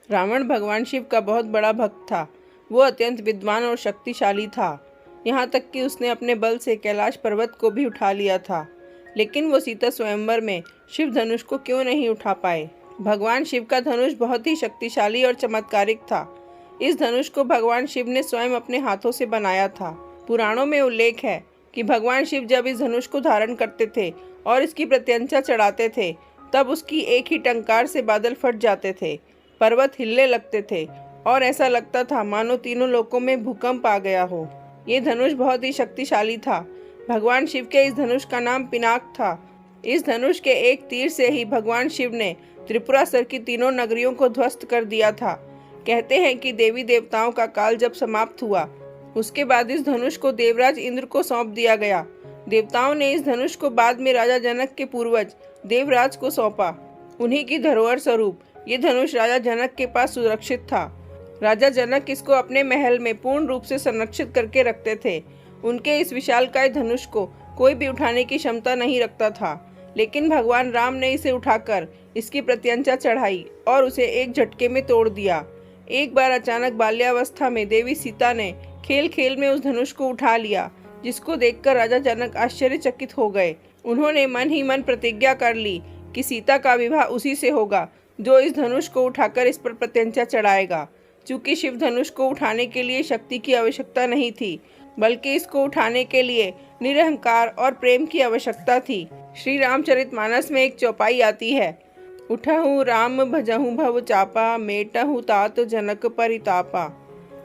रावण भगवान शिव का बहुत बड़ा भक्त था। वो अत्यंत विद्वान और शक्तिशाली था, यहाँ तक कि उसने अपने बल से कैलाश पर्वत को भी उठा लिया था। लेकिन वो सीता स्वयंवर में शिव धनुष को क्यों नहीं उठा पाए? भगवान शिव का धनुष बहुत ही शक्तिशाली और चमत्कारिक था। इस धनुष को भगवान शिव ने स्वयं अपने हाथों से बनाया था। पुराणों में उल्लेख है कि भगवान शिव जब इस धनुष को धारण करते थे और इसकी प्रत्यंचा चढ़ाते थे, तब उसकी एक ही टंकार से बादल फट जाते थे, पर्वत हिलने लगते थे और ऐसा लगता था मानो तीनों लोकों में भूकंप आ गया हो। ये धनुष बहुत ही शक्तिशाली था। भगवान शिव के इस धनुष का नाम पिनाक था। इस धनुष के एक तीर से ही भगवान शिव ने त्रिपुरासुर की तीनों नगरियों को ध्वस्त कर दिया था। कहते हैं कि देवी देवताओं का काल जब समाप्त हुआ, उसके बाद इस धनुष को देवराज इंद्र को सौंप दिया गया। देवताओं ने इस धनुष को बाद में राजा जनक के पूर्वज देवराज को सौंपा। उन्हीं की धरोहर स्वरूप ये धनुष राजा जनक के पास सुरक्षित था। राजा जनक इसको अपने महल में पूर्ण रूप से संरक्षित करके रखते थे। उनके इस विशालकाय धनुष को कोई भी उठाने की क्षमता नहीं रखता था, लेकिन भगवान राम ने इसे उठाकर इसकी प्रत्यंचा चढ़ाई और उसे एक झटके में तोड़ दिया। एक बार अचानक बाल्यावस्था में देवी सीता ने खेल खेल में उस धनुष को उठा लिया, जिसको देखकर राजा जनक आश्चर्यचकित हो गए। उन्होंने मन ही मन प्रतिज्ञा कर ली कि सीता का विवाह उसी से होगा जो इस धनुष को उठाकर इस पर प्रत्यंचा चढ़ाएगा। चूंकि शिव धनुष को उठाने के लिए शक्ति की आवश्यकता नहीं थी, बल्कि इसको उठाने के लिए निरहंकार और प्रेम की आवश्यकता थी। श्री रामचरितमानस में एक चौपाई आती है, उठहु राम भजहु भव चापा, मेटहु तात जनक परितापा।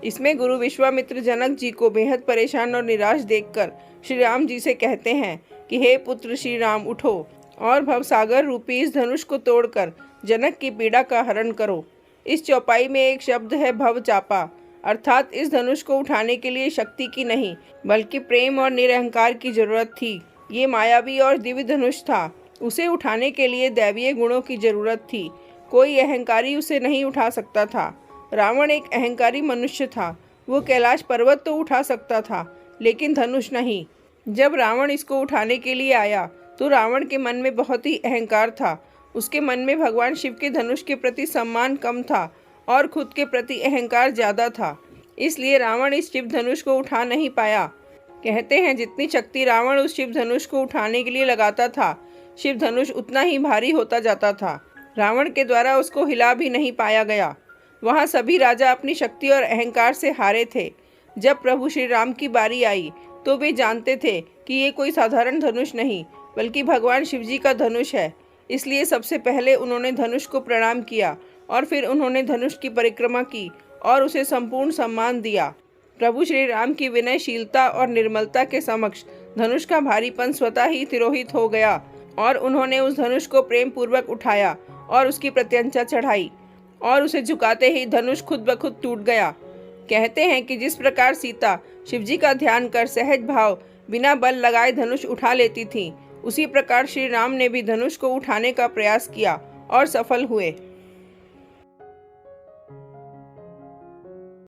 इसमें गुरु विश्वामित्र जनक जी को बेहद परेशान और निराश देखकर श्री राम जी से कहते हैं कि हे पुत्र श्री राम, उठो और भवसागर रूपी इस धनुष को तोड़कर जनक की पीड़ा का हरण करो। इस चौपाई में एक शब्द है भव चापा, अर्थात इस धनुष को उठाने के लिए शक्ति की नहीं, बल्कि प्रेम और निरहंकार की जरूरत थी। ये मायावी और दिव्य धनुष था। उसे उठाने के लिए दैवीय गुणों की जरूरत थी। कोई अहंकारी उसे नहीं उठा सकता था। रावण एक अहंकारी मनुष्य था। वो कैलाश पर्वत तो उठा सकता था, लेकिन धनुष नहीं। जब रावण इसको उठाने के लिए आया तो रावण के मन में बहुत ही अहंकार था। उसके मन में भगवान शिव के धनुष के प्रति सम्मान कम था और खुद के प्रति अहंकार ज़्यादा था। इसलिए रावण इस शिव धनुष को उठा नहीं पाया। कहते हैं जितनी शक्ति रावण उस शिव धनुष को उठाने के लिए लगाता था, शिव धनुष उतना ही भारी होता जाता था। रावण के द्वारा उसको हिला भी नहीं पाया गया। वहाँ सभी राजा अपनी शक्ति और अहंकार से हारे थे। जब प्रभु श्री राम की बारी आई तो वे जानते थे कि ये कोई साधारण धनुष नहीं, बल्कि भगवान शिव जी का धनुष है। इसलिए सबसे पहले उन्होंने धनुष को प्रणाम किया और फिर उन्होंने धनुष की परिक्रमा की और उसे संपूर्ण सम्मान दिया। प्रभु श्री राम की विनयशीलता और निर्मलता के समक्ष धनुष का भारीपन स्वतः ही तिरोहित हो गया और उन्होंने उस धनुष को प्रेम पूर्वक उठाया और उसकी प्रत्यंचा चढ़ाई और उसे झुकाते ही धनुष खुद ब खुद टूट गया। कहते हैं कि जिस प्रकार सीता शिवजी का ध्यान कर सहज भाव बिना बल लगाए धनुष उठा लेती थी, उसी प्रकार श्री राम ने भी धनुष को उठाने का प्रयास किया और सफल हुए।